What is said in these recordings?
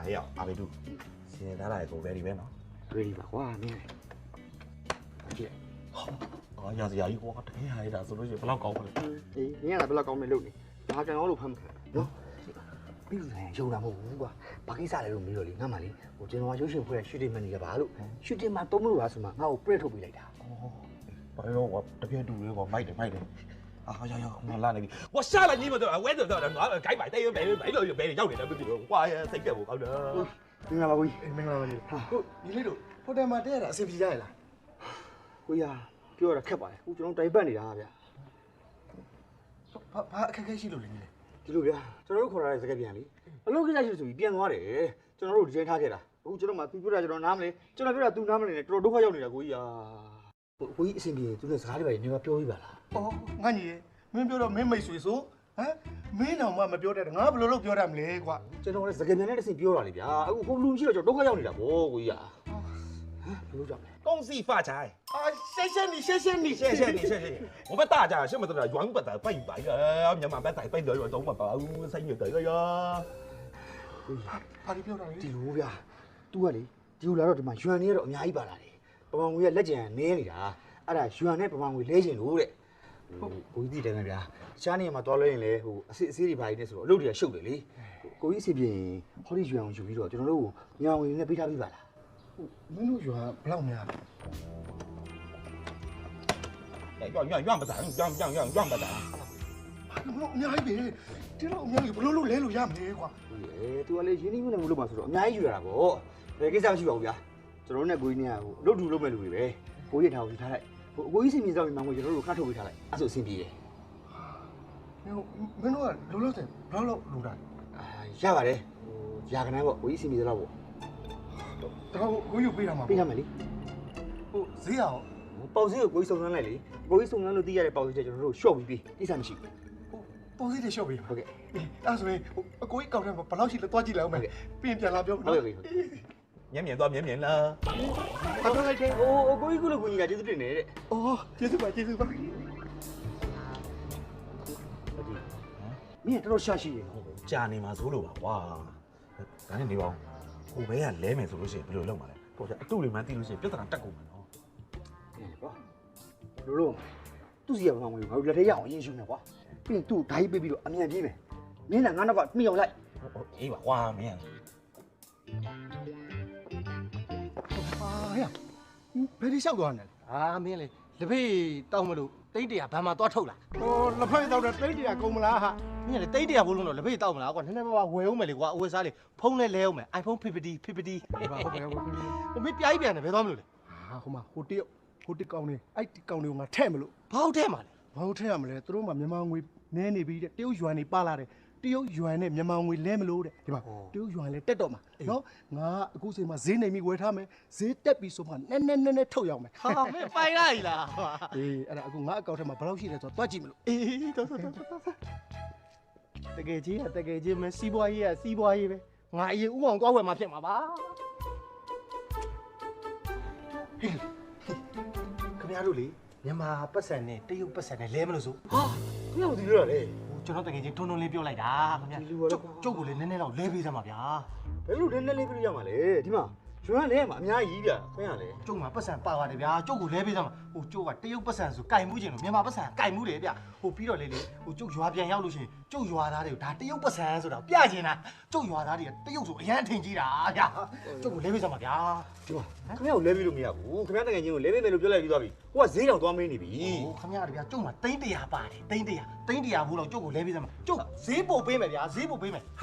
ဟဲ့အားပေးတူစင်သားလိုက်ကို ready ပဲနော် ready ပါကွာမင်းကြည့်အော်ရာစရာကြီးကွာတကယ်ဟာရတာဆိုလို့ရှိရင်ဘယ်လောက်ကောင်းပါလဲအေးမင်းကဘယ်လောက်ကောင်းမလဲလုပ်နေဘာကံကောင်းလို့ဖမ်းမခံနော်ပြီးရင်ရုံတာမဟုတ်ဘူးကွာဘာကိစ္စလဲလို့မေးတော့လေငါမှလေဟိုကျွန်တော်ကရုပ်ရှင်ဖွဲ့ရှူတင်မန်နေကြပါလို့ရှူတင်မှာသုံးလို့လားဆိုမှငါ့ကို print ထုတ်ပေးလိုက်တာဘာလို့ကွာတပြည့်တူလေးကွာမိုက်တယ်啊，要，我拉那个，我下来你们都，我这我改买的，买了又买了，要你那不就，哇呀，谁给我搞的？မင်္ဂလာပါကိုကြီးမင်္ဂလာပါကြီးဟုတ်ဒီလေးတို့ဟိုတယ်မှာတက်ရတာအဆင်ပြေကြရလားကိုကြီးပြောရတာခက်ပါတယ်အခုကျွန်တော်တိုင်ပတ်နေတာဗျာဘာအခက်အခဲရှိလို့လဲညီလေးဒီလိုဗျာကျွန်တော်တို့ခေါ်ရတဲ့စကားပြန်လေအလုပ်ကိစ္စရှိလို့ဆိုပြီးပြန်သွားတယ်ကျွန်တော်တို့ဒီချိန်ထားခဲ့တာအခုကျွန်တော်မှသူပြောတာကျွန်တော်နားမလဲကျွန်တော်ပြောတာသူနားမလဲနဲ့တော်တော်ဒုက္ခရောက်နေတာကိုကြီးကိုကြီးအဆင်ပြေသူနဲ့စကားတွေပဲနေမပြောပြပါလားအော်ငါညီရေမင်းပြောတော့မင်းမိတ်ဆွေဆိုဟမ်မင်းတော်မှမပြောတတ်ငါဘယ်လိုလုပ်ပြောတတ်မလဲကွာကျွန်တော်လည်းစကားပြန်နဲ့တစ်စင်ပြောတာလေဗျာအခုဟိုလူမရှိတော့ကျွန်တော်ဒုက္ခရောက်နေတာဗောကိုကြီးဘယ်လိုကြောင့်လဲ恭喜发财！啊，谢谢，我们大家什么都是圆不得背白啊，明晚白带背了都嘛包生意得了呀。ဘာပြောတာလဲဒီလိုဗျာ तू ကလေဒီလိုလာတော့ဒီမှာရွှန်နေတော့အများကြီးပါလာတယ်ပပံငွေကလက်ကျန်နည်းနေတာအဲ့ဒါရွှန်နဲ့ပပံငွေလဲချင်လို့တဲ့ကိုကြီးသိတယ်ဗျာရှားနေမှာတွားလို့ရင်လေဟိုအစစ်တွေဘာကြီးနဲ့ဆိုတော့အလုပ်တွေကရှုပ်တယ်လေကိုကြီးအစီပြင်ဟောဒီရွှန်အောင်ယူပြီးတော့ကျွန်တော်တို့ညောင်ငွေနဲ့ပေးထားပြီးပါလားမင်းတို့ရွာဘယ်လောက်များလဲ愿不得，愿不得。အများကြီးပဲဒီတော့အများကြီးဘယ်လိုလုပ်လဲလို့ရမလဲကွာဟုတ်ရဲ့ तू ကလေရင်းနှီးမှုနဲ့မလုပ်ပါဆိုတော့အများကြီးယူရတာပေါ့ဘယ်ကိစ္စမရှိပါဘူးဗျာကျွန်တော်နဲ့ကိုကြီးနဲ့ဟိုလုပ်တူလုပ်မဲ့လူတွေပဲကိုကြီးထားကိုယူထားလိုက်ဟိုအကိုကြီးစင်မြင်ဆောင်ပြီးမှငွေကျွန်တော်တို့ခတ်ထုတ်ပေးထားလိုက်အဲ့ဆိုအဆင်ပြေတယ်မင်းတို့ကလုံးလုံးတယ်ဘယ်လောက်လိုတာရပါတယ်ဟိုຢာကနန်းပေါ့ကိုကြီးစင်ပြေတော့ပေါ့တော့ကိုကြီးပေးရမှာပေးရမယ်လေဟိုဈေးအောင်ပေါက်စင်းကိုကိုကြီးစုံစမ်းလိုက်လေကိုကြီးစုံစမ်းလို့သိရတဲ့ပေါက်စင်းတွေကျွန်တော်တို့ရှော့ပြီးကိစ္စမရှိဘူးပုံစံတွေရှော့ပေးဟုတ်ကဲ့အဲ့ဆိုရင်အကိုကြီးကောက်တယ်ဘယ်လောက်ရှိလဲတွားကြည့်လိုက်အောင်မယ်ပြင်ပြန်လာပြောဟုတ်ကဲ့绵多绵了。ဘာပြောလိုက်တယ်ဟိုကိုကြီးကလည်းကိုကြီးကကျေးဇူးတင်တယ်တဲ့အော်ကျေးဇူးပါမင်းတော်တော်ရှာရှိရကြာနေမှာဆိုလို့ပါကွာဒါနဲ့နေပါဦးဟိုဘဲကလဲမယ်ဆိုလို့ရှိရင်ဘယ်လိုလုပ်မှာလဲဟိုအတူတွေမှန်းသိလို့ရှိရင်ပြဿနာတက်ကုန်မှာနော်ကွာလိုလိုသူ့စီကဘာမှမလုပ်ငါတို့လက်ထဲရအောင်အရင်ရှုနေကွာပြီးရင်သူ့ဓာကြီးပေးပြီးတော့အမြန်ပြေးမယ်မင်းကငါနောက်ကမှီအောင်လိုက်အေးပါကွာမင်းဘယ်ဒီလျှောက်သွားနေလဲမင်းလေလက်ဖေးတောက်မလို့တိတ်တရာဘာမှသွားထုတ်လာဟိုလက်ဖေးတောက်တဲ့တိတ်တရာကုန်မလားဟာမင်းလေတိတ်တရာဘိုးလုံးတော့လက်ဖေးတောက်မလားကွာနည်းနည်းပါးဝယ်အောင်မယ်လေကွာအဝယ်စားလေဖုန်းနဲ့လဲအောင်မယ် iPhone 50ဟုတ်ကဲ့မင်းပြားကြီးပြန်တယ်ဘယ်သွားမလို့လဲဟိုမှာဟိုတစ်ကောင်နေအဲ့ဒီကောင်တွေကိုငါထဲ့မလို့ဘာဟုတ်ထဲမှာလဲဘာဟုတ်ထဲရမလဲသူတို့မှမြန်မာငွေနည်းနေပြီတဲ့တရုတ်ယွမ်နေပါလာတယ်တရုတ်ယွမ်နဲ့မြန်မာငွေလဲမလို့တဲ့ဒီမှာတရုတ်ယွမ်လဲတက်တော့မှာနော်ငါအခုချိန်မှာဈေးနေပြီဝယ်ထားမယ်ဈေးတက်ပြီဆိုမှနည်းထုတ်ရောက်မယ်ဟာမင်းပိုင်လိုက်လားအေးအဲ့ဒါအခုငါအကောင့်ထဲမှာဘယ်လောက်ရှိလဲဆိုတော့တွားကြည့်မလို့အေးတော်တကယ်ကြီးမစီးပွားရေးကစီးပွားရေးပဲငါအရင်ဥအောင်တွားဝယ်မှာဖြစ်မှာပါခင်ဗျားတို့လေမြန်မာပတ်စံနဲ့တရုတ်ပတ်စံနဲ့လဲမလို့ဆိုဟာမင်းတို့ဒီလိုရလေကျွန်တော်တကယ်ချင်းထုံလေးပြောလိုက်တာခင်ဗျာကျုပ်ကိုလည်းနည်းနည်းတော့လဲပေးသမှာဗျာဘယ်လိုနည်းနည်းလေးပြရမှာလဲဒီမှာရွှန်လဲမှာအများကြီးဗျခွင့်ရလေကျုပ်မှာပတ်စံပါပါတယ်ဗျာကျုပ်ကိုလဲပေးသမှာဟိုကျုပ်ကတရုတ်ပတ်စံဆိုကြိုင်မှုချင်းလို့မြန်မာပတ်စံကြိုင်မှုတယ်ဗျဟိုပြီးတော့လေဟိုကျုပ်ရွာပြန်ရောက်လို့ရှိရင်ကျုပ်ရွာသားတွေကိုဒါတရုတ်ပတ်စံဆိုတာပြချင်တာကျုပ်ရွာသားတွေကတရုတ်ဆိုအရန်ထင်ကြီးတာဗျာကျုပ်ကိုလဲပေးသမှာဗျာဒီမှာခင်ဗျားကိုလဲပေးလို့မရဘူးခင်ဗျားတကယ်ချင်းကိုလဲပေးမယ်လို့ပြောလိုက်ပြီးသွားပြီဟိုကဈေးတောင်သွားမင်းနေပြီဟိုခင်ဗျားတို့ဗျာကျုပ်မှာ300ပါတယ်300ဘူးလောက်ကျုပ်ကိုလဲပေးသမှာကျုပ်ဈေးပို့ပေးမယ်ဗျာဈေးပို့ပေးမယ်好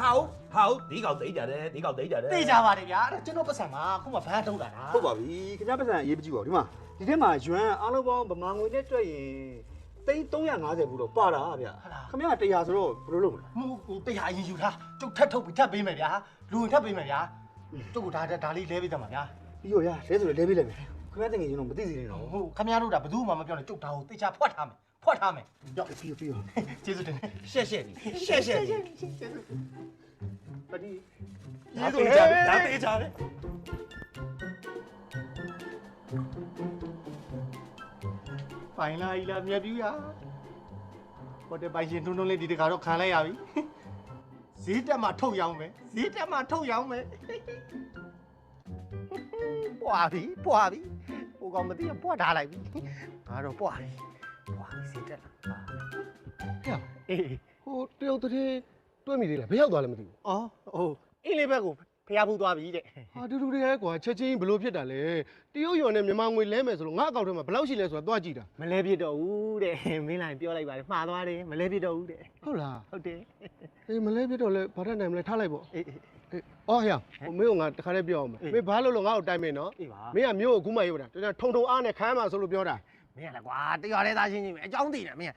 ဒီကောင်သိကြတယ်သိကြပါတယ်ဗျာအဲ့ကျွန်တော်ပတ်စံမှာခုမှဘာထုတ်တာလားဟုတ်ပါပြီခင်ဗျားပတ်စံအရေးမကြီးပါဘူးဒီမှာဒီထဲမှာယွမ်အားလုံးပေါင်းဗမာငွေနဲ့တွက်ရင်350ဘူးတော့ပါတာဗျခင်ဗျား100ဆိုတော့ဘယ်လိုလုပ်မလဲဟို100အရင်ယူထားကျုပ်ထပ်ထုတ်ပြီးထပ်ပေးမယ်ဗျာလူဝင်ထပ်ပေးမယ်ဗျာကျုပ်ကဒါလေးလဲပေးသမှာဗျာပြီးရောရလဲဆိုလဲပေးလိုက်မယ်ခင်ဗျားတကယ်ချင်းတော့မသိစီနေတော့ဟုတ်ခင်ဗျားတို့ဒါဘယ်သူမှမပြောနဲ့ကျုပ်ဒါကိုတေချာဖွက်ထားမယ်ရောက်ပြီးရောကျေးဇူးတင်ရှက်ပတိဒါတေချာတယ်ပိုင်လာကြီးလားမြက်ပြူးရဟိုတဲ့ပိုင်ရှင်ထုံလေးဒီတခါတော့ခံလိုက်ရပြီ ဈေးတက်မှထုတ်ရောင်းမယ်ဈေးတက်မှထုတ်ရောင်းမယ်ပွားပြီဟိုကောင်မသိပွားထားလိုက်ပြီငါတော့ပွားပြီဈေးတက်လာ ဟဲ့ အေး ဟိုတရုတ်တည်းတွဲမိသေးလားဘယ်ရောက်သွားလဲမသိဘူး အော်ဟုတ်အင်းလေးဘက်ကိုဖျားဖူးသွားပြီတဲ့ ဟာတူတူတွေရဲကွာချက်ချင်းဘလို့ဖြစ်တာလဲတရုတ်ရွာနဲ့မြန်မာငွေလဲမယ်ဆိုလို့ငါအကောင့်ထဲမှာဘယ်လောက်ရှိလဲဆိုတာသွားကြည့်တာ မလဲပြစ်တော့ဦးတဲ့မင်းလိုက်ပြောလိုက်ပါလေမှားသွားတယ်မလဲပြစ်တော့ဦးတဲ့ ဟုတ်လား ဟုတ်တယ် အေးမလဲပြတော့လဲဘာတတ်နိုင်မလဲထားလိုက်ပေါ့ အေး အော်ဟဲ့ဟိုမင်းကငါတခါတည်းပြောအောင်မယ်မင်းဘာလို့လို့ငါ့ကိုတိုင်မင်းနော် အေးပါ မင်းကမျိုးကိုအခုမှရုပ်တာတော်ထုံထုံအားနဲ့ခမ်းမှာဆိုလို့ပြောတာ မင်းကလည်းကွာတရွာလေးသားချင်းချင်းပဲအကြောင်းသိတယ်မင်းက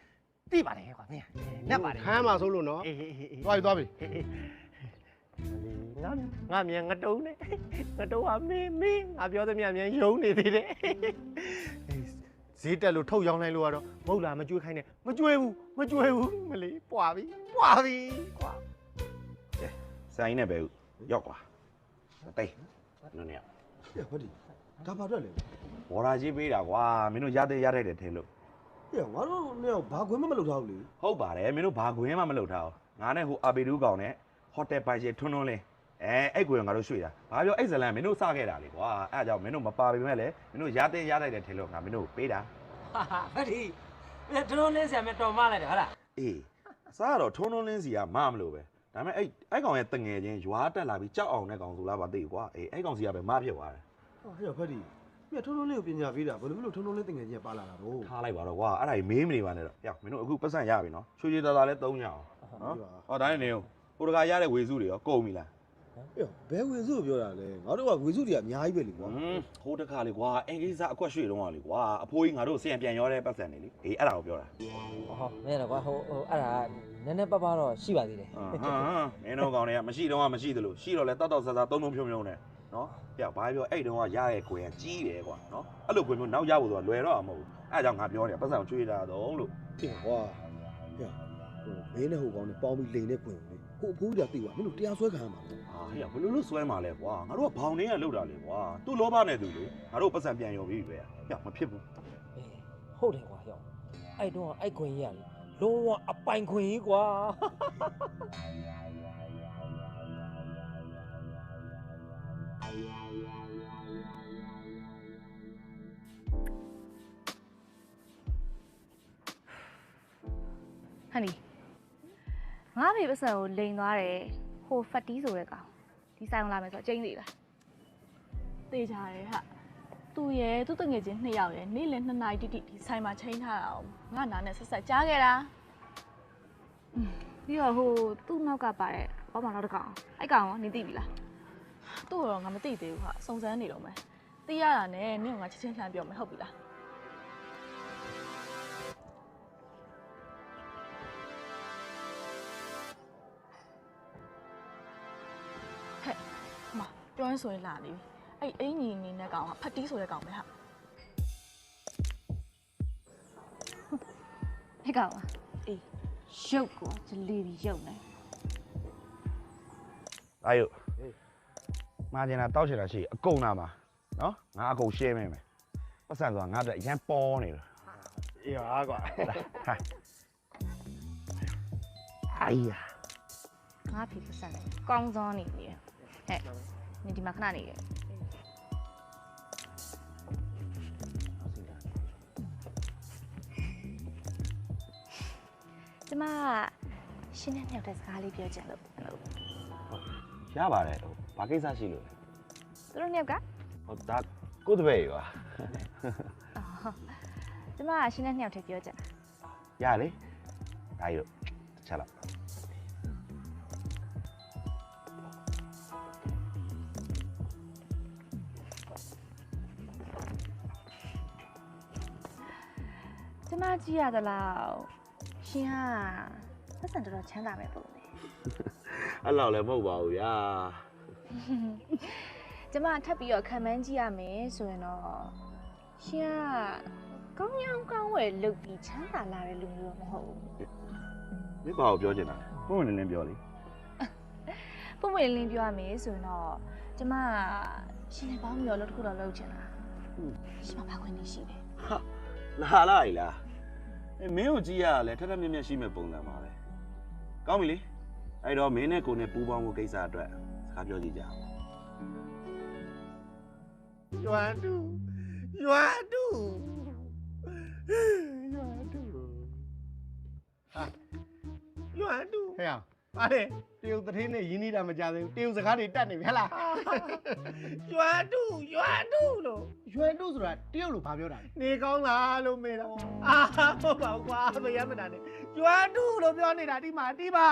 သိပါတယ်ကွာမင်းနက်ပါတယ် ခမ်းမှာဆိုလို့နော် အေး သွားပြီ ငါမြန်ငတုံးနဲ့ငတုံးကမင်းငါပြောသမျှမြန်ယုံနေသေးတယ်ဈေးတက်လို့ထုတ်ရောင်းလိုက်လို့ကတော့မဟုတ်လားမကြွေးခိုင်းနဲ့မကြွေးဘူးမလေးပွာပြီကွာ ဆိုင်နဲ့ပဲရောက်ကွာတိတ်နော်နေ ဟဲ့ဟုတ်တယ်ဒါဘာအတွက်လဲ ဘော်ရာကြီးပေးတာကွာမင်းတို့ရတဲ့ရထိုက်တယ်ထဲလို့ ဟဲ့ငါတို့လည်းဘာခွင့်မှမလုပ်ထားဘူးလေ ဟုတ်ပါတယ်မင်းတို့ဘာခွင်းမှမလုပ်ထားဘူးငါနဲ့ဟိုအာပေတူးကောင်နဲ့ဟိုတယ်ပိုင်ချေထွန်းလင်းအဲ့ကွယ်ငါတို့ရွှေ့တာဘာပြောအဲ့ဇလန်မင်းတို့စခဲ့တာလေကွာအဲ့အကြောင်းမင်းတို့မပါပေမဲ့လည်းမင်းတို့ရတဲ့ရထိုက်တယ်ထဲလို့ငါမင်းတို့ပေးတာ ဟာဒီတွန်းလင်းဆရာမတော်မလိုက်တယ်ဟုတ်လား အေးအစားတော့ထွန်းလင်းစီကမမလို့ပဲဒါပေမဲ့အဲ့ကောင်ရဲ့တငယ်ချင်းရွာတက်လာပြီးကြောက်အောင်တဲ့ကောင်ဆိုလားမသိဘူးကွာအေးအဲ့ကောင်စီကပဲမဖြစ်သွားတယ် ဟဲ့ဖက်ဒီမြတ်ထုံးထုံးလေးကိုပညာပေးတာဘယ်လိုမျိုးထုံးထုံးလေးတင်ငယ်ကြီးပါလာတာတော့ ထားလိုက်ပါတော့ကွာအဲ့ဒါကြီးမေးမနေပါနဲ့တော့ဟဲ့မင်းတို့အခုပတ်စံရပြီနော်ချွေချွေတာတာလဲ3ညအောင်နော်ဟောဒါနဲ့နေဦးဟိုတကရတဲ့ဝေစုတွေရောကုန်ပြီလား ဘယ်ဝေစုပြောတာလဲငါတို့ကဝေစုတွေကအများကြီးပဲလေကွာ ဟိုတခါလေကွာအင်္ဂလိပ်စာအကွက်ရွှေ့တော့လေကွာအဖိုးကြီးငါတို့ဆင်ပြန်ရောတဲ့ပတ်စံနေလေအေးအဲ့ဒါကိုပြောတာ ဟောမင်းတော့ကွာဟိုအဲ့ဒါနည်းနည်းပပတော့ရှိပါသေးတယ် မင်းတို့ကောင်တွေကမရှိတော့မရှိသလိုရှိတော့လဲတောက်တောက်ဆဆသုံးဖြုံဖြုံနဲ့နော်ဟဲ့ဘာပြောအဲ့တုန်းကရရဲ့ကိုယ်ကကြီးတယ်ကွာနော်အဲ့လိုကိုမျိုးနောက်ရဖို့ဆိုတာလွယ်တော့မဟုတ်ဘူးအဲ့ဒါကြောင့်ငါပြောနေတာပတ်စံကိုချွေးတာတော့လို့ တင်ကွာဟဲ့ဟိုမင်းနဲ့ဟိုကောင်နဲ့ပေါင်းပြီးလိန်နဲ့ခွင်လေဟိုအဖိုးကြီးကသိသွားမင်းတို့တရားစွဲခံရမှာပေါ့ ဟာဟဲ့ဘယ်လိုလုပ်ဆွဲမှာလဲကွာငါတို့ကဘောင်နေရလောက်တာလေကွာသူ့လောဘနဲ့သူလေငါတို့ပတ်စံပြန်ရောပြီးပဲဟဲ့မဖြစ်ဘူး ဟုတ်တယ်ကွာဟောအဲ့တော့အဲ့ခွင်ကြီးရတယ်လုံးဝအပိုင်ခွင်ကြီးကွာ ဟန်နီငါ့ဖေပစံကိုလိန်သွားတယ်ဟိုဖတ်တီးဆိုတဲ့ကောင်ဒီဆိုင်လာမယ်ဆိုတော့ကျင်းသေးလား တေးကြတယ်ဟာသူ့ရဲ့သူ့တငယ်ချင်း2ယောက်ရဲ့နေ့လယ်2နာရီတိတိဒီဆိုင်မှာချိန်ထားတာငါနာနဲ့ဆက်ဆက်ကြားခဲ့တာ ပြီးတော့ဟိုသူ့နောက်ကပါတဲ့ဘောမနောက်တစ်ကောင်အဲ့ကောင်ရောနေသိပြီလား သူ့တော့ငါမသိသေးဘူးဟာစုံစမ်းနေတော့မယ်သိရတာနဲ့နင့်ကငါချက်ချင်းလှမ်းပြောမယ်ဟုတ်ပြီလားဟဲ့မပြောရင်ဆိုရင်လာနေပြီအဲ့အင်ကြီးနေတဲ့ကောင်ကဖတ်တီးဆိုတဲ့ကောင်ပဲဟာ အဲ့ကောင်က အေး ရုပ်ကောဂျလီဘီရုပ်နေ အားယူမှားကျင်တာတောက်ချင်တာရှိအကုန်လာမှာနော်ငါအကုန်ရှင်းမယ်ပတ်စံဆိုတာငါအတွက်ရမ်းပေါ်နေတယ် အေးပါကွာ ဟာအိုင်ယာ ငါဖေပစံနဲ့ကောင်းစောနေနေဟဲ့နေဒီမှာခဏနေခဲ့ကျမရှင်းတဲ့မြောက်တဲ့စကားလေးပြောချင်လို့ ရပါတယ်ဘာကိစ္စရှိလို့လဲ သူတို့မြောက်က ဟုတ်ဒါကိုတပည့်ရွာ ကျမရှင်းတဲ့မြောက်တဲ့ပြောချင် ရလေဒါယူချက်လောက် ကျမကြည့်ရသလားရှင်ကပတ်စံတော်တော်ချမ်းသာမယ်ပုံလေ အဲ့လောက်လည်းမဟုတ်ပါဘူးဗျာ ကျမထပ်ပြီးတော့ခံမှန်းကြည့်ရမယ်ဆိုရင်တော့ရှင်ကကောင်းရောင်းကောင်းဝယ်လုပ်ပြီးချမ်းသာလာတဲ့လူမျိုးတော့မဟုတ်ဘူး မင်းဘာကိုပြောချင်တာလဲပုံမှန်လင်းပြောလေ ပုံမှန်လင်းပြောရမယ်ဆိုရင်တော့ကျမရှင်နဲ့ပေါင်းပြီးတော့လုပ်တစ်ခုတော့လုပ်ချင်တာရှင်မဘာခွင့်နေရှိတယ် ဟာလာလိုက်လားမင်းကိုကြည့်ရလဲထက်ထက်မြက်မြက်ရှိမဲ့ပုံစံပါပဲကောင်းပြီလေ အဲ့တော့မင်းနဲ့ကိုနဲ့ပူးပေါင်းဖို့ကိစ္စအတွက်စကားပြောကြည့်ကြအောင် ရွာတူရွာတူရွာတူဟာရွာတူဟဲ့ပါလေတရုတ်သတင်းနဲ့ရင်းနှီးတာမကြသေးဘူးတရုတ်စကားတွေတတ်နေပြီဟဲ့လားရွာတူလို့ရွာတူဆိုတာတရုတ်လို့ဘာပြောတာလဲနေကောင်းလားလို့မေးတာဟုတ်ပါဘူးကွာမရမနာနဲ့ရွာတူလို့ပြောနေတာဒီမှာဟာ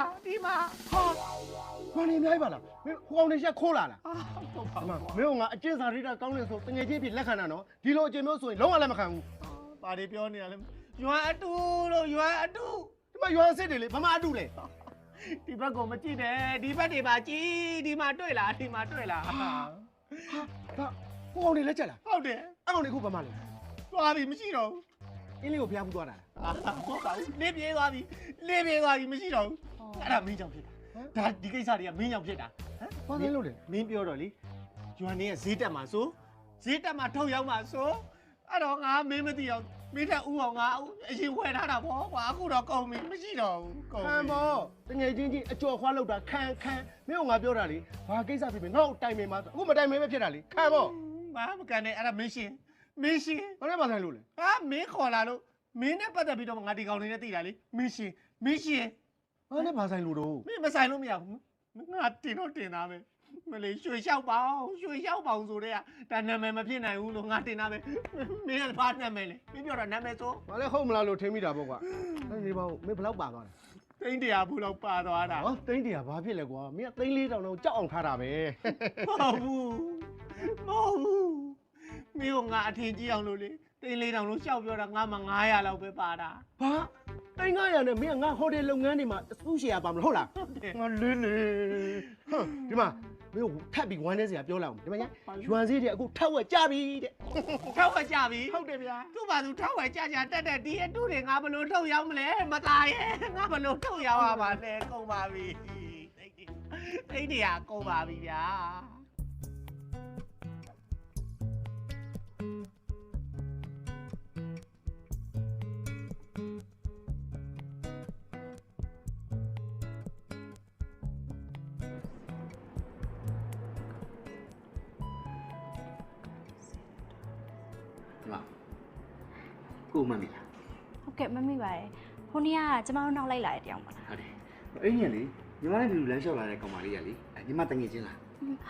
ဘာနေအများကြီးပါလားမင်းဟိုကောင်နေချက်ခိုးလာလားဟုတ်ပါဘူးမင်းကငါအကျင့်စာရိတ္တကောင်းနေဆိုတငယ်ချင်းဖြစ်လက်ခံတာနော်ဒီလိုအကျင့်မျိုးဆိုရင်လုံးဝလက်မခံဘူးဘာတွေပြောနေတာလဲရွာအတူလို့ရွာအတူဒီမှာရွာစစ်တွေလေဘာမှအတူလဲဒီဘက်ကမကြည့်နဲ့ဒီဘက်တွေပါကြည့်ဒီမှာတွေ့လားဟာဒါဟိုကောင်နေလက်ချက်လားဟုတ်တယ်အဲ့ကောင်နေခုဘာမှလဲသွားပြီမရှိတော့ဘူးအင်းလေးကိုဖျားဘူးသွားတာဟုတ်ပါဘူးနေပြေးသွားပြီမရှိတော့ဘူးအဲ့ဒါမင်းကြောင့်ဖြစ်တာဒါဒီကိစ္စတွေကမင်းကြောင့်ဖြစ်တာဟမ်ဘာလဲလို့လဲမင်းပြောတော့လေကျွမ်းနေရဲ့ဈေးတက်မှာဆိုဈေးတက်မှာထုတ်ရောက်မှာဆိုအဲ့တော့ငါမင်းမသိအောင်မင်းတက်ဦးအောင်ငါအရင်ဝယ်ထားတာပေါ့ကွာအခုတော့ကုန်ပြီမရှိတော့ဘူးကုန်ပြီခံပေါ့တငယ်ချင်းအကျော်ခွားလောက်တာခံမင်းကငါပြောတာလေဘာကိစ္စဖြစ်ပြီနောက်တိုင်ပင်မှာအခုမတိုင်ပင်ပဲဖြစ်တာလေခံပေါ့ဘာမကန်နဲ့အဲ့ဒါမင်းရှင်းဘာလဲမဆိုင်လို့လဲဟာမင်းခေါ်လာလို့မင်းနဲ့ပတ်သက်ပြီးတော့ငါဒီကောင်လေးနဲ့သိတာလေမင်းရှင်းဘာနဲ့ဘာဆိုင်လို့တော့မင်းမဆိုင်လို့မရဘူးငါတင်တော့တင်သားပဲမလေးရွှေလျှောက်ပေါင်းဆိုတဲ့ကဒါနာမည်မဖြစ်နိုင်ဘူးလို့ငါတင်သားပဲမင်းကဘာနာမည်လဲမင်းပြောတာနာမည်ဆိုဘာလဲဟုတ်မလားလို့ထင်မိတာပေါ့ကွာအဲ့ဒီဘောမင်းဘယ်လောက်ပါသွားလဲသိန်း100ဘူးလောက်ပါသွားတာဟောသိန်း100ဘာဖြစ်လဲကွာမင်းကသိန်း400လောက်ကြောက်အောင်ထားတာပဲဟုတ်ဘူးမင်းကငါအထင်ကြီးအောင်လို့လေသိန်း400လို့ရှောက်ပြောတာငါမှ900လောက်ပဲပါတာဘာသိန်း900နဲ့မင်းကငါဟိုတယ်လုပ်ငန်းတွေမှာအစုရှယ်ရပါမလို့ဟုတ်လားငါလင်းနေဒီမှာမင်းထပ်ပြီးဝမ်းနေစရာပြောလိုက်အောင်ဒီမှာရွမ်စည်းတွေအခုထောက်ဝက်ကြပြီတဲ့ထောက်ဝက်ကြပြီဟုတ်တယ်ဗျာသူ့ဘာသူထောက်ဝက်ကြတက်ဒီအတူတွေငါဘလို့ထုတ်ရောက်မလဲမသားရဲ့ငါဘလို့ထုတ်ရောက်ရပါလဲကုန်ပါပြီသိန်း100ကုန်ပါပြီဗျာကိုမမီလားဟုတ်ကဲ့မမိပါရဲ့ဟိုနေ့ကကျမတို့နောက်လိုက်လာတဲ့တယောက်ပါလားဟုတ်တယ်အဲ့ညလေညီမနဲ့ဒီလိုလမ်းလျှောက်လာတဲ့ကောင်မလေးကလေညီမတငယ်ချင်းလား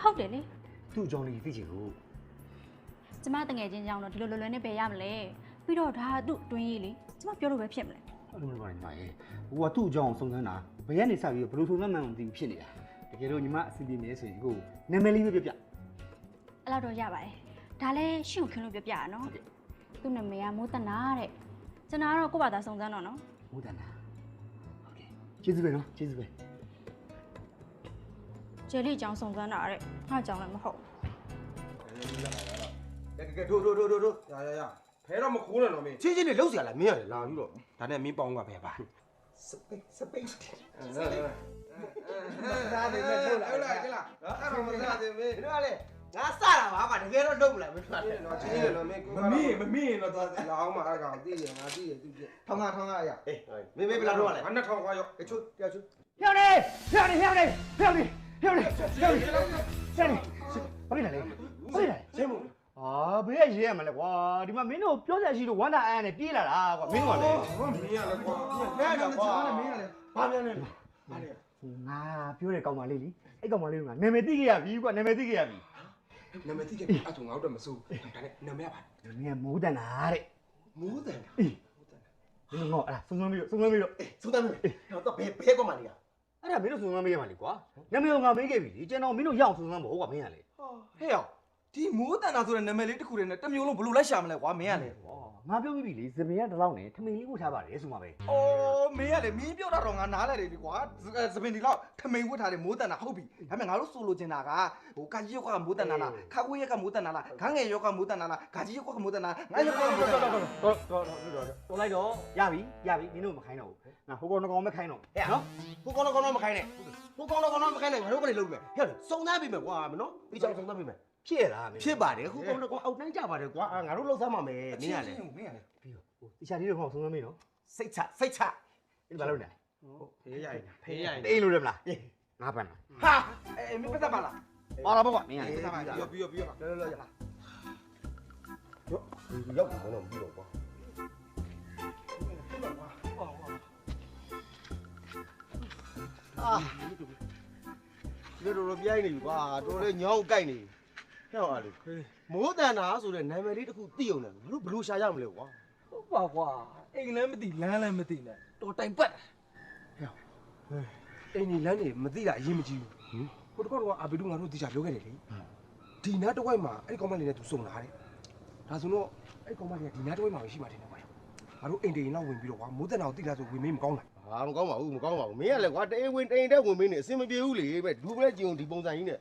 ဟုတ်တယ်လေသူ့အကြောင်းလေးသိချင်လို့ကျမတငယ်ချင်းကြောင့်တော့ဒီလိုလွယ်လွယ်နဲ့ပဲရမလဲပြီးတော့ဒါသူ့တွင်းရေးလေကျမပြောလို့ပဲဖြစ်မလဲဟုတ်တယ်ပါညီမရဲ့ဟိုကသူ့အကြောင်းစုံစမ်းတာဘယ်ကနေစပြီးဘယ်လိုစုံစမ်းမှန်းမသိဘူးဖြစ်နေတာတကယ်တော့ညီမအစီအပြေနေဆိုရင်ကိုနာမည်လေးပဲပြအဲ့လောက်တော့ရပါတယ်ဒါလည်းရှင့်ခင်းလို့ပြရနော်သူ့နာမည်ကမိုးတနာတဲ့ကျွန်တော်ကတော့ကိုယ့်ဘာသာစုံစမ်းတော့နော်မိုးတနာဟုတ်ကဲ့ကျေးဇူးပဲနော်ကျေးဇူးပဲကျယ်လေးအကြောင်းစုံစမ်းတာတဲ့ငါအကြောင်းလည်းမဟုတ်ကဲထိုးရဖဲတော့မခိုးနဲ့တော့မင်းချင်းနေလှုပ်เสียလားမင်းရတယ်လာပြီးတော့ဒါနဲ့မင်းပေါင်းကဖဲပါစပိတ်ဒါနေမဲ့ထုတ်လာဟုတ်လားအဲ့တော့မစားသေးမင်းတို့ကလေငါစတာပါကွာတကယ်တော့လုပ်မလားမင်းတို့ကလေတော့ချင်းရတော့မင်းမမီးတော့သွားလာအောင်မအားကောင်သိတယ်ငါသိတယ်သူပြထောင်းရရအေးမင်းဘယ်လောက်တော့လဲငါ2000ခွာရောအချိုးပြချိုးဖျောက်နေဘာဖြစ်လဲလေရှင်းမဘေးကရေးရမလဲကွာဒီမှာမင်းတို့ပြောစရာရှိလို့ဝမ်းသာအားနဲ့ပြေးလာတာကွာမင်းတို့ကလည်းမင်းရလဲကွာဖဲတော့ကွာမင်းရလဲဘာပြန်လဲငါပြောတဲ့ကောင်မလေးလေအဲ့ကောင်မလေးကနာမည်သိခဲ့ရပြီကွာနာမည်သိခဲ့ရပြီနာမည်သိခဲ့ပြီအဲ့ဆိုငါတို့တော့မစိုးဒါနဲ့နာမည်ကပါနာမည်ကမိုးတန်တာတဲ့မိုးတန်အေးမင်းတို့အဲ့ဒါစုံစမ်းပြီးတော့စုံစမ်းမယ်တော့ဘယ်ကောင်မလေးကအဲ့ဒါမင်းတို့စုံစမ်းပေးရမှာလေကွာနာမည်ကငါမေးခဲ့ပြီလေကျွန်တော်မင်းတို့ရအောင်စုံစမ်းဖို့ကွာမင်းကလေဟဲ့ရောဒီမိုးတန်တာဆိုတဲ့နာမည်လေးတစ်ခုတည်းနဲ့တစ်မျိုးလုံးဘလို့လိုက်ရှာမလဲကွာမင်းကလေငါပြောပြီးပြီလေစပင်ကတလောက်နဲ့ထမင်းလေးဝတ်ထားပါတယ်ဆိုမှပဲအိုးမင်းကလေမင်းပြောတာတော့ငါနားလဲတယ်လေကွာစပင်ဒီလောက်ထမင်းဝတ်ထားတယ်မိုးတန်တာဟုတ်ပြီဒါပေမဲ့ငါတို့ဆိုလိုချင်တာကဟိုကာကြီးရောက်ကမိုးတန်တာလားခါကွေးရက်ကမိုးတန်တာလားခန်းငယ်ရောက်ကမိုးတန်တာလားဂါကြီးရောက်ကမိုးတန်တာငါရောက်ကမိုးတန်တာတော်လိုက်တော့ရပြီမင်းတို့မခိုင်းတော့ဘူးငါဟိုကောင်မခိုင်းတော့နော်ဟိုကောင်မခိုင်းနဲ့ဟိုကောင်မခိုင်းနဲ့ငါတို့ကလေလုပ်မယ်ဟဲ့စုံစမ်းပြီမယ်ကွာမနော်ဒီကြောင်စုံစမ်းပြီမယ်ဖြစ်ရလားဖြစ်ပါတယ်ခုကောင်တော့အောက်တိုင်းကြပါတယ်ကွာငါတို့လှုပ်ဆောင်ပါမယ်မင်းရလေပြီးတော့တခြားလေးတော့ဟောဆုံးမမေးနော်စိတ်ချဒီဘာလုပ်နေလဲ ဖေးရိုက်ဖေးရိုက် တိန်လို့ရမလားငါပန်းလား ဟာအေးမင်းပတ်သက်ပါလား ပါလာပေါ့ကွာမင်းက ပတ်သက်ပါပြီးရောလောလောရလား ရောက်ပြီတော့ပြီးတော့ကွာအာဒီလိုပြိုင်နေပြီကွာတော်လေးညောင်းကိုက်နေဟဲ့အားလေမိုးတန်တာဆိုတဲ့နာမည်လေးတစ်ခုသိအောင်လည်းငါတို့ဘလို့ရှာရမလဲကွာ ဟုတ်ပါကွာအိမ်လည်းမသိလမ်းလည်းမသိနဲ့တော်တိုင်ပတ်အိမ်ကြီးလမ်းနေမသိတာအရင်မကြည့်ဘူးဟိုတကောအာဘီတို့ငါတို့တိကျပြောခဲ့တယ်လေဒီနားတစ်ဝိုက်မှာအဲ့ဒီကောင်မလေးနဲ့သူစုံလာတယ်ဒါဆိုတော့အဲ့ကောင်မလေးကဒီနားတစ်ဝိုက်မှာပဲရှိမှတယ်ကွာငါတို့အိမ်တိန်လောက်ဝင်ပြီးတော့ကွာမိုးတန်တာကိုတိလာဆိုဝင်မေးမကောင်းလား ဟာမကောင်းပါဘူးမကောင်းပါဘူးမင်းကလည်းကွာတအိမ်ဝင်တအိမ်တက်ဝင်မင်းနေအစင်မပြေဘူးလေပဲဒူးပဲကြုံဒီပုံစံကြီးနဲ့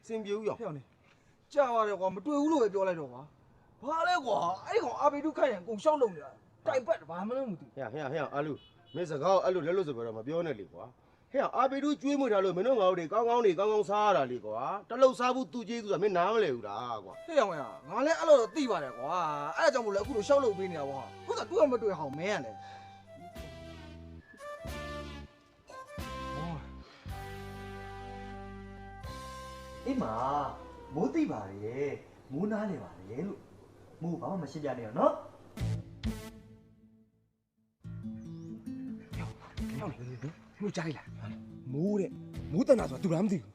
အစင်ပြေဘူးရော ဖျောက်နေကြာပါတယ်ကွာမတွေ့ဘူးလို့ပဲပြောလိုက်တော့ကွာဘာလဲကွာအဲ့ကောင်အာဘီဒုခိုင်ရန်ကုန်ရှောက်လုံနေတာတိုင်ပတ်ဘာမှမသိ ဟဲ့အာလူမင်းစကားအဲ့လိုလက်လို့ဆိုတော့မပြောနဲ့လေကွာဟဲ့အာဘီဒူးကျွေးမွေးထားလို့မင်းတို့ငါတို့တွေကောင်းကောင်းစားရတာလေကွာတလုတ်စားဘူးသူကျေးဆိုတာမင်းနားမလဲဘူးလားကွာ ဟဲ့ရောင်ရငါလည်းအဲ့လိုတော့သိပါတယ်ကွာအဲ့ဒါကြောင့်မို့လဲအခုလိုရှောက်လုံပေးနေတာကွာခုကတွေ့ရမတွေ့ဟောင်းမင်းရတယ် အေးမာမိုးသိပါရဲ့မိုးနားနေပါလေလို့မိုးဘာမှမရှင်းပြနဲ့နော် မကြိုက်လားမိုးတဲ့မိုးတန်တာဆိုတာသူလားမသိဘူး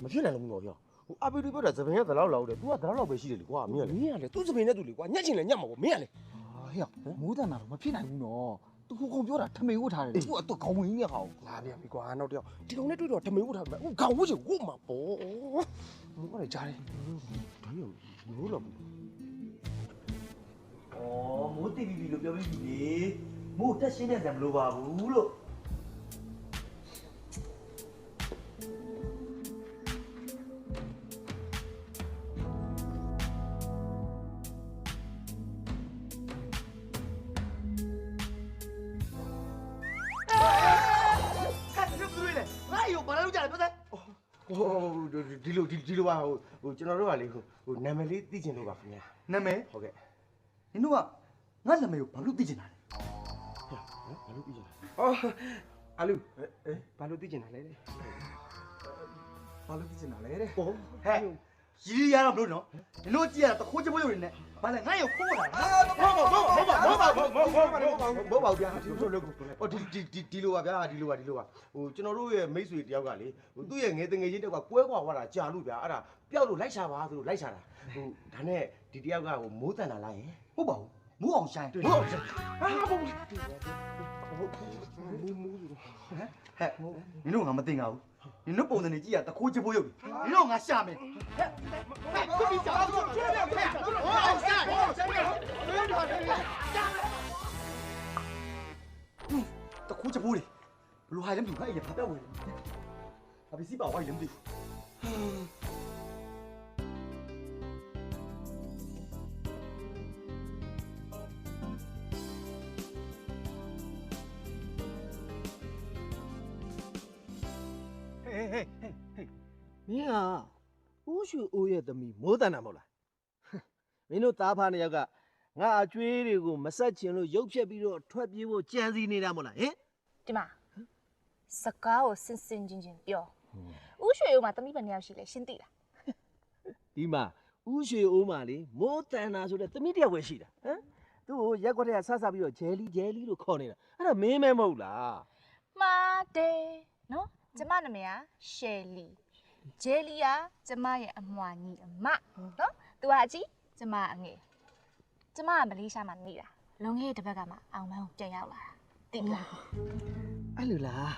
မဖြစ်နိုင်လို့မလို့ပြောဟိုအာဘီဒူးပြောတာသပင်ကသလောက်လောက်တယ် तू ကသလောက်လောက်ပဲရှိတယ်လေကွာမင်းကလေ မင်းကလေသူ့စပင်းနဲ့သူလေကွာညက်ချင်လဲညက်မှာပေါ့မင်းကလေ ဟေ့မိုးတန်တာတော့မဖြစ်နိုင်ဘူးနော်သူခုခုပြောတာထမိန်ဝတ်ထားတယ်သူကတော့ခေါင်းဝင်ကြီးရအောင် လာပြန်ပြီကွာနောက်တစ်ယောက်ဒီကောင်နဲ့တွေ့တော့ဓမေဝတ်ထားမယ်ခေါင်းဝတ်ချင်ဝတ်မှာပေါ့မိုးကလည်းကြားတယ် ဒါမျိုးမိုးလောက် ဩမိုးသိပြီလို့ပြောပြီးပြီလေမိုးတက်ရှင်းတဲ့ဇံမလိုပါဘူးလို့ ဟိုဒီလိုပါဟိုကျွန်တော်တို့ကလေဟိုနာမည်လေးသိချင်လို့ပါခင်ဗျာ နာမည် ဟုတ်ကဲ့ နင်တို့ကငါနာမည်ကိုဘာလို့သိချင်တာလဲ ဘာလို့သိချင်လဲ အော်အလူဘာလို့သိချင်တာလဲ ဘာလို့သိချင်တာလဲတဲ့ ဟော ဟဲ့ရီးရတော့မလို့နော်နင်တို့ကြည့်ရတာတခိုးချပွေးရုံနဲ့ဘာလဲငါ့ရုပ်ခိုးတာဘောပါဗျာဒီလိုဟိုဒီလိုပါဗျာဒီလိုပါဟိုကျွန်တော်တို့ရဲ့မိတ်ဆွေတယောက်ကလေဟိုသူ့ရဲ့ငယ်တငယ်ချင်းတယောက်ကကွဲကွာသွားတာကြာလို့ဗျာအဲ့ဒါပျောက်လို့လိုက်ရှာပါဆိုလို့လိုက်ရှာတာဟိုဒါနဲ့ဒီတယောက်ကဟိုမိုးတန်တာလားယင် ဟုတ်ပါဘူးမိုးအောင်ရှိုင်း ဟုတ် ဟာဘုံ မူ ဟဲ့နင်တို့ငါမသိငါဘူးနင်တို့ပုံစံနေကြည့်ရတခိုးချပွေးရုံနင်တို့ငါရှာမယ်ဟဲ့ကိုကြီးရှာတော့ချွေးရမယ်အောင်ရှာတခိုးချပွေးလေဘလူဟိုင်လည်းမသိဘူးအဲ့ရဖတ်တော့ဝင်အပစ္စည်းပါဝိုင်းလည်းမသိဘူးမင်းကဦးရွှေအိုးရဲ့သမီးမိုးတန်တာမဟုတ်လားမင်းတို့သားဖားနှစ်ယောက်ကငါအကျွေးတွေကိုမဆက်ချင်လို့ရုပ်ဖြက်ပြီးတော့ထွက်ပြေးဖို့ကြံစည်နေတာမဟုတ်လားဟင် ဒီမှာစကားကိုစင်စင်ချင်းချင်းပြောဥရွှေဦးမှာတမိဘယ်နှစ်ယောက်ရှိလဲရှင်းသိလား ဒီမှာဦးရွှေအိုးမှာလေမိုးတန်တာဆိုတဲ့သမီးတစ်ယောက်ပဲရှိတာဟမ်သူ့ကိုရက်ကွက်ထဲကဆဆပြီးတော့ဂျယ်လီလို့ခေါ်နေတာအဲ့ဒါမင်းမဲမဟုတ်လား မှားတယ်နော်ကျမနာမည်ကရှယ်လီဂျယ်လီကကျမရဲ့အမွာညီအမနော်သူကအကြီးကျမကအငယ်ကျမကမလေးရှားမှာနေတာလုံခဲ့တဲ့ဘက်ကမှအောင်မန်းကိုပြန်ရောက်လာတာသိလား အဲ့လိုလား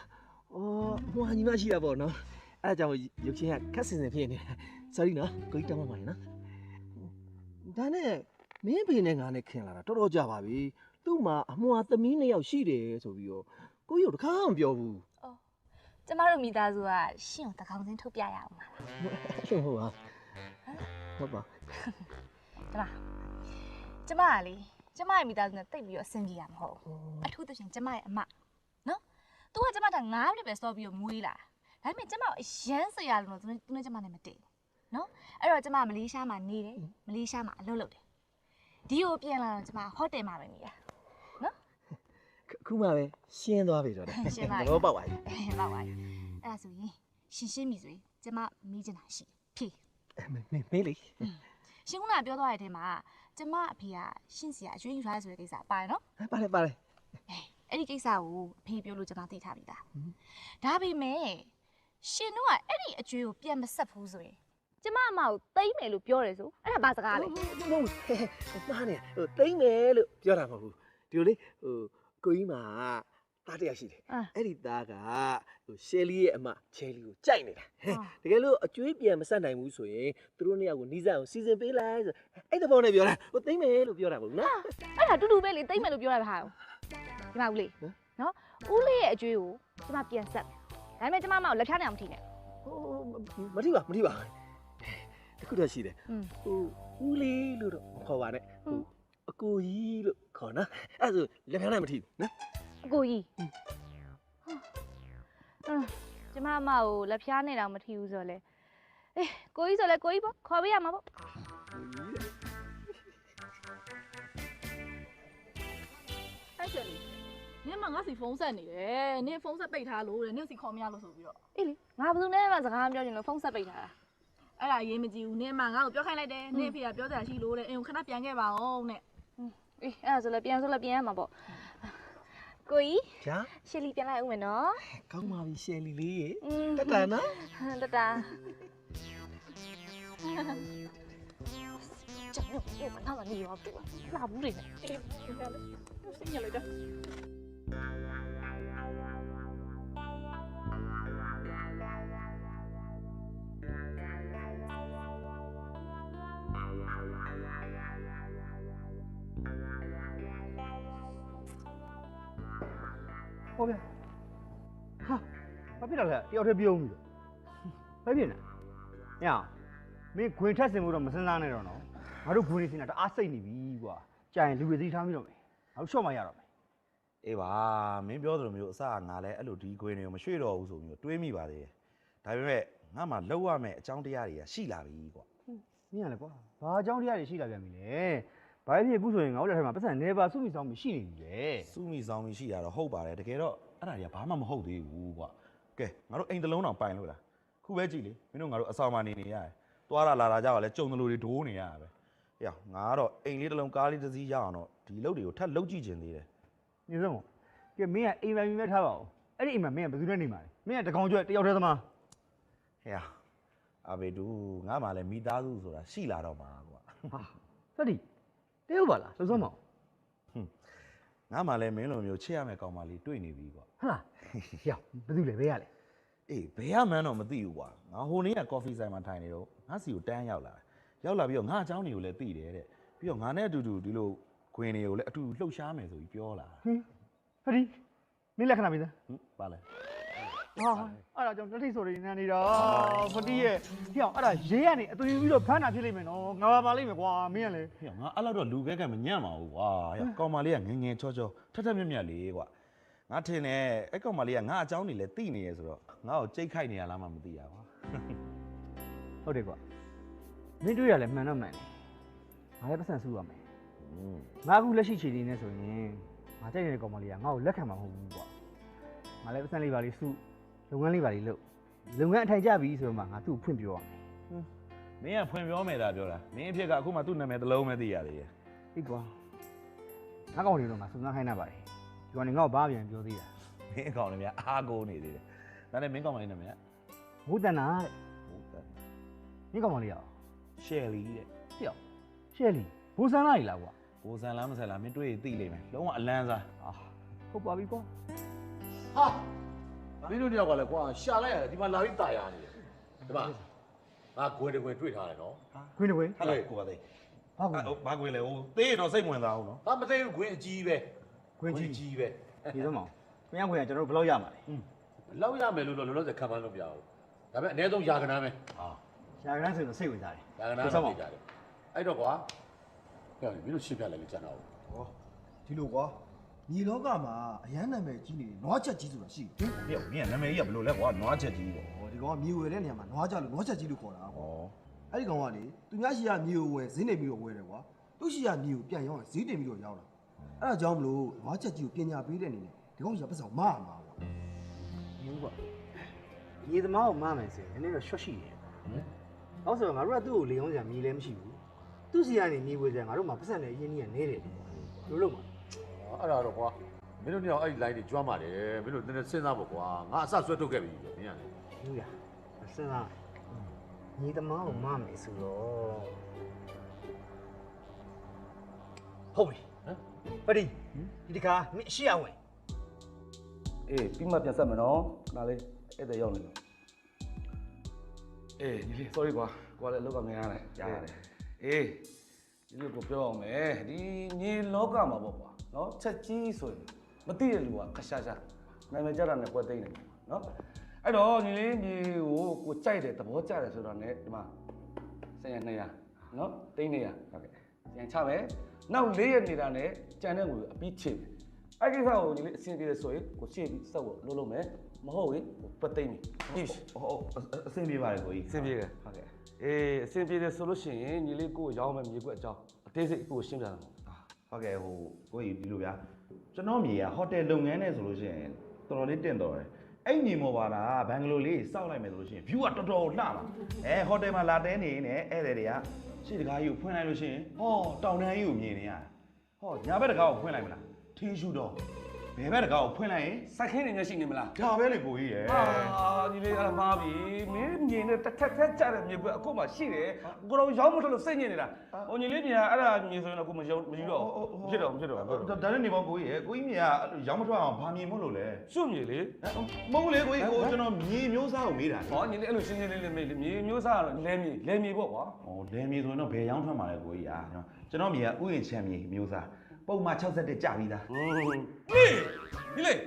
အော်ဟိုဟာညီမရှိတာပေါ့နော်အဲ့ဒါကြောင့်ရုပ်ချင်းကခက်စင်စင်ဖြစ်နေတာ sorry နော်ကိုကြီးတောင်းပါမယ်နော်ဒါနဲ့မင်းဖေနဲ့ငါနဲ့ခင်လာတာတော်တော်ကြာပါပြီသူ့မှာအမွာသမီးနှစ်ယောက်ရှိတယ်ဆိုပြီးတော့ကိုကြီးတို့တခါမှမပြောဘူး ကျမတို့မိသားစုကရှင့်ကိုတကောင်စင်းထုတ်ပြရအောင်ပါလား ဟုတ်ဟုတ်ပါဟုတ်ပါ ကျမကလေကျမရဲ့မိသားစုနဲ့တိတ်ပြီးတော့အဆင်ပြေရမှာမဟုတ်ဘူးအထူးသဖြင့်ကျမရဲ့အမနော်သူကကျမက9နှစ်ပဲစောပြီးတော့မွေးလာဒါပေမဲ့ကျမကိုအရန်ဆရာလို့တော့သူနဲ့ကျမနဲ့မတည့်ဘူးနော်အဲ့တော့ကျမမလေးရှားမှာနေတယ်မလေးရှားမှာအလုပ်လုပ်တယ်ဒီကိုပြန်လာတော့ကျမဟိုတယ်မှာပဲနေတာနော် အခုမှပဲရှင်းသွားပြီတော့ ရှင်းပါပြီ တော့ပေါက်ပါပြီ ဟုတ်ပါပြီအဲ့ဒါဆိုရင်ရှင်းပြီဆိုရင်ကျမမေးချင်တာရှိဖြေ မေးလေ ရှင်ကပြောသွားတဲ့အထဲမှာကျမအဖေကရှင်းစီကအကျွေးယူထားဆိုတဲ့ကိစ္စပါတယ်နော် ပါတယ် အဲ့ဒီကိစ္စကိုအဖေပြောလို့ကျမသိထားပြီလားဒါပေမဲ့ရှင်တို့ကအဲ့ဒီအကျွေးကိုပြန်မဆက်ဘူးဆိုရင်ကျမအမကိုတိမ့်မယ်လို့ပြောတယ်ဆိုအဲ့ဒါဘာစကားလဲ ဟုတ်မှားနေတိမ့်မယ်လို့ပြောတာမဟုတ်ဘူးဒီလိုလေကိုကြီးမှာသားတရားရှိတယ်အဲ့ဒီသားကရှယ်လီရဲ့အမချယ်လီကိုကြိုက်နေတာတကယ်လို့အကျွေးပြန်မဆက်နိုင်ဘူးဆိုရင်သူတို့နှစ်ယောက်ကိုနီးစပ်အောင်စီစဉ်ပေးလိုက်ဆိုအဲ့တဘောနဲ့ပြောတာတိမ့်မယ်လို့ပြောတာမဟုတ်ဘူးနော် အဲ့ဒါတူတူပဲလေတိမ့်မယ်လို့ပြောတာပဲဟာဒီမှာဦးလေးနော်ဦးလေးရဲ့အကျွေးကိုကျမပြန်ဆက်ဒါပေမဲ့ကျမအမကိုလက်ဖြားနေအောင်မထီနဲ့ မထိပါတခုတော့ရှိတယ်ဦးလေးလို့တော့ခေါ်ပါနဲ့အကိုကြီးလို့ခေါ်နော်အဲ့ဒါဆိုလက်ဖြားနိုင်မထိဘူးနော် အကိုကြီးကျမအမကိုလက်ဖြားနေတော့မထီဘူးဆိုလဲအေးကိုကြီးဆိုလဲကိုကြီးပေါ့ခေါ်ပေးရမှာပေါ့ အဲ့ချက်လေးနင်မငါစီဖုန်းဆက်နေတယ်နင်ဖုန်းဆက်ပိတ်ထားလို့တဲ့နင်စီခေါ်မရလို့ဆိုပြီးတော့ အေးလေငါဘယ်သူနဲ့မှစကားမပြောချင်လို့ဖုန်းဆက်ပိတ်ထားတာ အဲ့ဒါရေးမကြည့်ဘူးနင်မငါ့ကိုပြောခိုင်းလိုက်တယ်နင်ဖေကပြောစရာရှိလို့တဲ့အိမ်ကိုခဏပြန်ခဲ့ပါအောင်တဲ့ အေးအဲ့ဒါဆိုလဲပြန်ရမှာပေါ့ကိုကြီး ဗျာ ရှယ်လီပြန်လိုက်ဦးမယ်နော် ကောင်းပါပြီရှယ်လီလေးရေတက်တာနော် တတာကျန်တော့ဘာမှမနေရောဘူးလာဘူးလေ စိတ်ညစ်လိုက်တယ် ဟောဗျာဟာဘာဖြစ်တော့လဲတယောက်တည်းပြုံးပြီဘာဖြစ်နေညမင်းခွင်ထက်စင်မှုတော့မစင်စားနဲ့တော့နော်ငါတို့ခွင်နေစင်တာတအားစိတ်နေပြီကွာကြာရင်လူတွေသိထားပြီးတော့မယ်ငါတို့ရှော့မရတော့မယ် အေးပါမင်းပြောသလိုမျိုးအစကငါလည်းအဲ့လိုဒီခွေတွေကိုမရွှေ့တော့ဘူးဆိုမျိုးတွေးမိပါသေးတယ်ဒါပေမဲ့ငါမှလောက်ရမယ့်အကြောင်းတရားတွေကရှိလာပြီကွာ မင်းကလည်းကွာဘာအကြောင်းတရားတွေရှိလာပြန်ပြီလဲဘာဖြစ်အခုဆိုရင်ငါတို့လက်ထက်မှာပတ်စံနေပါစုမိဆောင်မရှိနေပြီလေ စုမိဆောင်မိရှိရတော့ဟုတ်ပါတယ်တကယ်တော့အဲ့ဒါတွေကဘာမှမဟုတ်သေးဘူးကွာကဲငါတို့အိမ်တစ်လုံးတောင်ပိုင်လို့လားခုပဲကြည့်လေမင်းတို့ငါတို့အဆောင်မှာနေရတယ်သွားလာလာကြတော့လဲကြုံတယ်လို့တွေဒိုးနေရတာပဲဟေ့ငါကတော့အိမ်လေးတစ်လုံးကားလေးတစ်စီးရအောင်တော့ဒီလုပ်တွေကိုထပ်လုပ်ကြည့်ခြင်းသေးတယ် နေစမ်းမို့ကဲမင်းကအိမ်ပိုင်ပြီးမဲ့ထားပါဦးအဲ့ဒီအိမ်မှာမင်းကဘယ်သူနဲ့နေမှာလဲမင်းကတကောင်ကျွတ်တယောက်တည်းသမား ဟေ့အဘေတူငါမှလည်းမိသားစုဆိုတာရှိလာတော့မှာကွာ ဟာသတိတယောက်ပါလားလှုပ်ဆောင်မအောင် ငါမှလည်းမင်းလိုမျိုးချစ်ရမယ့်ကောင်မလေးတွေ့နေပြီကွာ ဟာရောက်ဘယ်သူလဲဘယ်ရလဲ အေးဘယ်ရမှန်းတော့မသိဘူးကွာငါဟိုနေ့ကကော်ဖီဆိုင်မှာထိုင်နေတော့ငါစီကိုတန်းရောက်လာပြီးတော့ငါအเจ้าတွေကိုလည်းသိတယ်တဲ့ပြီးတော့ငါနဲ့အတူတူဒီလိုခွင်တွေကိုလည်းအတူလှုပ်ရှားမယ်ဆိုပြီးပြောလာ ဟိုဒီမင်းလက်ခဏပေးစမ်း ပါလဲ ဟာအဲ့ဒါကြောင့်လက်ထိတ်ဆိုတွေနေနေတာဖတိရဲ့ဟိအောင်အဲ့ဒါရေးရနေအသွင်ပြီးတော့ဖမ်းတာဖြစ်လိမ့်မယ်နော်ငါပါလိမ့်မယ်ကွာမင်းကလေ ဟေ့ငါအဲ့လောက်တော့လူခဲကမညံ့ပါဘူးကွာကောင်မလေးကငငယ်ချောချောထက်ထက်မြက်မြက်လေးကွာငါထင်တယ်အဲ့ကောင်မလေးကငါအเจ้าတွေလည်းသိနေရဆိုတော့ငါ့ကိုကြိတ်ခိုက်နေရလားမှမသိရကွာ ဟုတ်တယ်ကွာမင်းတွေ့ရလဲမှန်တော့မှန်တယ်ငါလည်းပတ်စံစုရမယ်ငါအခုလက်ရှိခြေနေနေဆိုရင်ငါကြိုက်နေတဲ့ကောင်မလေးကငါ့ကိုလက်ခံမှာမဟုတ်ဘူးကွာငါလည်းပတ်စံလေးပါလေးစုလုပ်ငန်းလေးပါလေးလုပ်လုပ်ငန်းအထိုင်ကြပြီဆိုတော့မှငါသူ့ကိုဖွင့်ပြောရမယ် မင်းကဖွင့်ပြောမယ်တာပြောတာမင်းအဖြစ်ကအခုမှသူ့နာမည်တစ်လုံးပဲသိရသေးတယ် ဒီကွာငါကောင်လေးတော့ငါစုံစမ်းခိုင်းတာပါတယ်ဒီကောင်နေငါ့ကိုဘာပြန်ပြောသေးတာ မင်းအကောင်လည်းများအားကိုးနေသေးတယ်ဒါနဲ့မင်းကောင်မလေးနာမည်က ဘုဒ္ဒနာတဲ့မင်းကောင်မလေးရော ရှယ်လီတဲ့ ဟိအောင်ရှယ်လီဘူဆန်လာရီလားကွာ ဘိုးဆန်လားမဆန်လားမင်းတွေ့ရင်သိလိမ့်မယ်လုံးဝအလန်းစား အာဟုတ်ပါပြီကွာ ဟာမင်းတို့တယောက်ကလည်းကွာရှာလိုက်ရတယ်ဒီမှာလာပြီးတာယာနေတယ်ဒီမှာငါခွေတခွေတွေ့ထားတယ်နော် ခွင်းတခွင်း ဟာလေကိုပါသေး ဘာကွာ ဘာခွေလဲဟိုသေးတော့စိတ်ဝင်စားအောင်နော် ဟာမသိဘူးခွေအကြီးပဲ ခွင်းကြီး ပဲ ဒီသမောင်ခွင်းရခွင်းကကျွန်တော်တို့ဘယ်လောက်ရမှာလဲ လောက်ရမယ်လို့လောလောဆယ်ခံမှန်းလို့ပြအောင်ဒါပေမဲ့အနည်းဆုံးယာကနန်းပဲ ဟာ ရှာကန်းဆိုတော့စိတ်ဝင်စားတယ် ယာကနန်းတော့ပြကြတယ်အဲ့တော့ကွာဟဲ့မင်းတို့ရှင်းပြလိုက်လို့ကျန်တော့ ဟောဒီလိုကွာညီလောကမှာအရန်နာမည်ကြီးနေနွားချက်ကြီးဆိုတာရှိတယ် ဟေ့မင်းကနာမည်ကြီးကဘယ်လိုလဲကွာနွားချက်ကြီးပေါ့ ဟောဒီကောင်ကမြေဝယ်တဲ့နေရာမှာနွားကြလို့နွားချက်ကြီးလို့ခေါ်တာကွာ ဩ အဲ့ဒီကောင်ကလေသူများရှိရမြေကိုဝယ်ဈေးနေပြီးတော့ဝယ်တယ်ကွာသူရှိရမြေကိုပြန်ရောင်းရင်ဈေးတင်ပြီးတော့ရောင်းတာ အဲ့ဒါကြောင့်မလို့ငါချက်ကြီးကိုပညာပေးတဲ့အနေနဲ့ဒီကောင်ကြီးကပတ်စံမရမှာပေါ့ ဘူးပေါ့ညီသမားကိုမမယ်ဆိုရင်နည်းနည်းတော့ short ရှိတယ်ဟုတ်ဆိုတော့ငါတို့ကသူ့ကိုလေအောင်စရာမြေလည်းမရှိဘူးသူ့စီကနေမြေဝေစရာငါတို့မှပတ်စံနဲ့အရင်ကြီးကနေတယ်လို့လို့မှာ အဲ့ဒါတော့ကွာမင်းတို့ညောင်အဲ့ဒီ line တွေကျွမ်းပါတယ်မင်းတို့နည်းနည်းစဉ်းစားဖို့ကွာငါအစဆွဲထုတ်ခဲ့ပြီမင်းကလေ ဘူးရစဉ်းစားညီသမားကိုမမယ်ဆိုတော့ဟုတ်ပြီဟမ်ပတိဒီတခါမင်းအရှိအောင်ဝင် အေးပြီးမှပြန်ဆက်မယ်နော်ဒါလေးအဲ့တဲ့ရောက်နေလို့အေးဒီလေး sorry ကွာလည်းအလုပ်ကမရနိုင်ကြားရတယ်အေးဒီလိုကိုပြောအောင်မယ်ဒီညီလောကမှာပေါ့ကွာနော်ချက်ကြီးဆိုရင်မသိတဲ့လူကခရှာရှာနာမည်ကြတာနဲ့ကွက်သိနေနော်အဲ့တော့ညီလေးညီကိုကြိုက်တယ်သဘောကျတယ်ဆိုတော့ ਨੇ ဒီမှာ1000 200နော်300ဟုတ်ကဲ့ပြန်ချမယ်နောက်4ရက်နေတာ ਨੇ ကြံတဲ့ငွေအပြီးချိန်အဲ့ကိစ္စကိုညီလေးအဆင်ပြေတယ်ဆိုရင်ကိုရှေ့ပြီးစောက်ဖို့လုပ်မယ်မဟုတ်ရင်တွတ်သိမ့်ပြီဟုတ်အဆင်ပြေပါတယ်ကိုကြီး အဆင်ပြေတယ်ဟုတ်ကဲ့အေးအဆင်ပြေတယ်ဆိုလို့ရှိရင်ညီလေးကိုရောင်းမယ်မြေကွက်အကြောင်းအသေးစိတ်ကိုရှင်းပြတာဟုတ်ကဲ့ကိုကြီးဒီလိုဗျာကျွန်တော်မြေကဟိုတယ်လုပ်ငန်းနဲ့ဆိုလို့ရှိရင်တော်တော်လေးတင့်တော်တယ်အဲ့ညီမော်ပါလားဘန်ဂလိုလေးစောက်လိုက်မယ်ဆိုလို့ရှိရင် view ကတော်တော်လှမှာဟိုတယ်မှာလာတဲနေနေဧည့်သည်တွေကရှေ့တကားကြီးကိုဖွင့်လိုက်လို့ရှိရင်ဟောတောင်တန်းကြီးကိုမြင်နေရဟောညာဘက်တကားကိုဖွင့်လိုက်မလားထင်းရှူတော့ဘယ်ဘက်တကားကိုဖွင့်လိုက်ရင်စိုက်ခင်းနေမျက်ရှိနေမလားဒါပဲလေကိုကြီးရယ်ညီလေးအဲ့ဒါမှားပြီမင်းမြင်တဲ့တစ်ထက်ထက်ကြတဲ့မြေကွက်အခုမှရှိတယ်ကိုတော့ရောင်းမထွက်လို့စိတ်ညစ်နေတာဟိုညီလေးမြန်အဲ့ဒါမြင်ဆိုရင်တော့ကိုမယူတော့ဖြစ်တော့ဒါနဲ့နေပေါင်းကိုကြီးရယ်ကိုကြီးမြန်ကရောင်းမထွက်အောင်ဘာမြင်မို့လို့လဲစွတ်မြေလေမဟုတ်လေကိုကြီးကိုကျွန်တော်မြေမျိုးစားကိုမေးတာဟောညီလေးအဲ့လိုရှင်းရှင်းလေးမေးလေမြေမျိုးစားကတော့လဲမြေပေါ့ကွာဟောလဲမြေဆိုရင်တော့ဘယ်ရောင်းထွက်မှာလဲကိုကြီးကျွန်တော်မြေကဥယျာဉ်ချမ်းမြေမျိုးစားပုံမှန်61ကြာပြီးသားညီလေး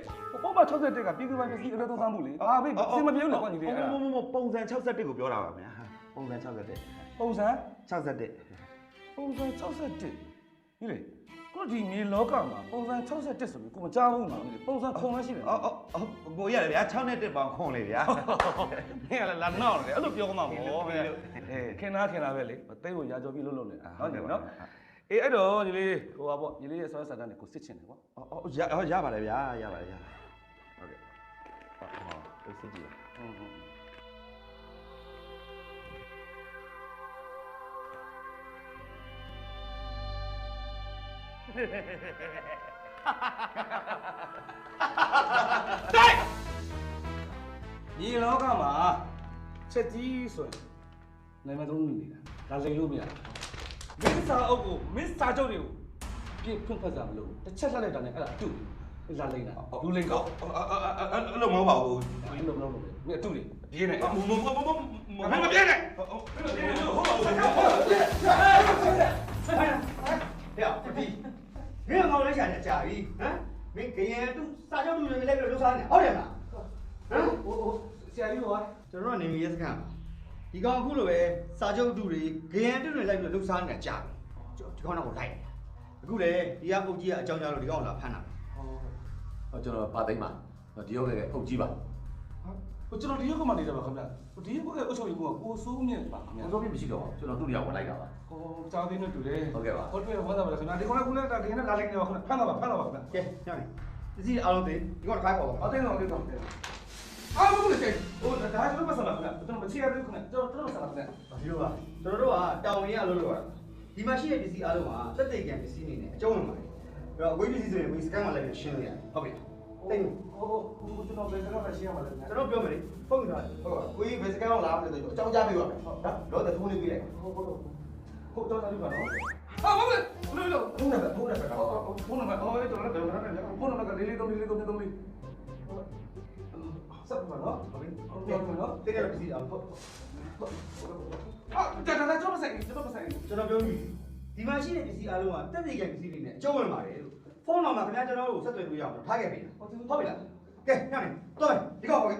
ပုံမှန်61ကပြည်သူ့ဘဏ်ပစ္စည်းအတော့သမ်းမှုလေဟာဘေးစင်မပြေဘူးလေကွာညီလေးမပုံစံ61ကိုပြောတာပါဗျာပုံစံ61ပုံစံ61ပုံစံ61ညီလေးကိုဒီမြေလောကမှာပုံစံ61ဆိုပြီးကိုမကြားဘူးနော်ညီလေးပုံစံခုံလည်းရှိတယ်ကိုရတယ်ဗျာ6နဲ့1ပေါင်ခုံလေဗျာမင်းကလည်းလာနောက်တယ်အဲ့လိုပြောမှမဟုတ်ဗျာခင်လားပဲလေသိကိုရာကြော်ပြီးလှုပ်နေဟုတ်တယ်နော်အေးအဲ့တော့ညီလေးဟိုပါပေါ့ညီလေးရဲ့ဆွဲစာတန်းနဲ့ကိုစစ်ချင်တယ်ကွာရပါတယ်ဗျာရပါတယ်ဟုတ်ကဲ့ဟောစစ်ကြည့်ညီလောကမှာချက်ကြီးဆိုရင်နိုင်မသုံးနေတာဒါလိန်လို့မရမင်းစာအုပ်ကိုမင်းစာချုပ်တွေကိုပြည့်ဖွင့်ဖတ်စာမလို့တစ်ချက်လှက်လိုက်တာနဲ့အဲ့ဒါအတူလာလိန်တာလူလိန်ကောအဲ့လိုမဟုတ်ပါဘူးအဲ့လိုမလုပ်လို့မင်းအတူလေပြေးနေမပြေးနဲ့ဟုတ်ပါဘူးမင်းကငါ့ကိုလည်းရှာနေကြပြီဟမ်မင်းကရင်တူစာချုပ်တူတွေလည်းလှုပ်ရှားနေဟုတ်တယ်မလားဟမ်ဆရာကြီးဟောကျွန်တော်ကနေမီရဲစခန်းဒီကောင်အခုလိုပဲစာချုပ်တူတွေဂရန်တူတွေလိုက်ပြီးလှုပ်ရှားနေတာကြာပြီဒီကောင်တော့လိုက်အခုလေဒီကအုပ်ကြီးကအကြောင်းကြားလို့ဒီကောင်လာဖမ်းတာဟောကျွန်တော်ပါသိမ်းပါဒီရောကအုပ်ကြီးပါဟိုကျွန်တော်ဒီရောကမှနေတယ်ပါခင်ဗျဒီရောကအုပ်ချုပ်ရေးကကိုစိုးမြင့်ပါခင်ဗျကိုစိုးမြင့်မရှိတော့ကျွန်တော်သူ့နေရာဝင်လိုက်တာပါဟိုကြားသေးနဲ့တူတယ်ဟုတ်ကဲ့ပါဟုတ်တယ်ဝမ်းသာပါခင်ဗျဒီကောင်ကလည်းဒါခင်းနဲ့လာလိုက်နေပါခင်ဗျဖမ်းတော့ပါခင်ဗျကဲညနေဒီစီအားလုံးသိဒီကောင်ခိုင်းပါဦးဟုတ်တယ်ဟုတ်တယ်အားမလို့စေဟိုဒါကျွန်တော်ပတ်စံပါခင်ဗျကျွန်တော်မချရသေးဘူးခင်ဗျကျွန်တော်ပတ်စံပါခင်ဗျဒီလိုပါကျွန်တော်တို့ကတောင်ရင်အလုပ်လုပ်ရတာဒီမှာရှိတဲ့ပစ္စည်းအားလုံးကတက်တဲ့ကံပစ္စည်းနေနဲ့အကျုံးဝင်ပါတယ်အဲ့တော့အဝေးပစ္စည်းဆိုရင်ဝေးစကန်မှာလည်းရှင်းလို့ရတယ်ဟုတ်ပြီတိတ်ဟိုကျွန်တော်ဘယ်ကတော့ရှင်းရမှာလဲကျွန်တော်ပြောမယ်လေဖုန်းထားတယ်ဟုတ်ပါကိုကြီးဘယ်စကန်အောင်လာမလဲဆိုတော့အကြောင်းကြားပေးပါမယ်ဟုတ်တော့တထိုးလေးပေးလိုက်ဟုတ်တော့တယ်ပါနော်ဟာမမလို့ဖုန်းနံပါတ်ဟိုကျွန်တော်လည်းဘယ်လိုလဲဖုန်းနံပါတ်လေးဆက်ပါနော်ဟုတ်ပြီဟုတ်တယ်နော်တိတ်ရပစ္စည်းအောင်ဟုတ်ကျွန်တော်ပြောပြီဒီမှာရှိတဲ့ပစ္စည်းအားလုံးကတက်တဲ့ကံပစ္စည်းတွေနဲ့အကျုံးဝင်ပါတယ်လို့ဖုန်းနံပါတ်ခင်ဗျားကျွန်တော်တို့ဆက်သွယ်လို့ရအောင်ထားခဲ့ပြီဟုတ်ပြီလားကဲညနေတော့ဒီကောက်ပါကဲ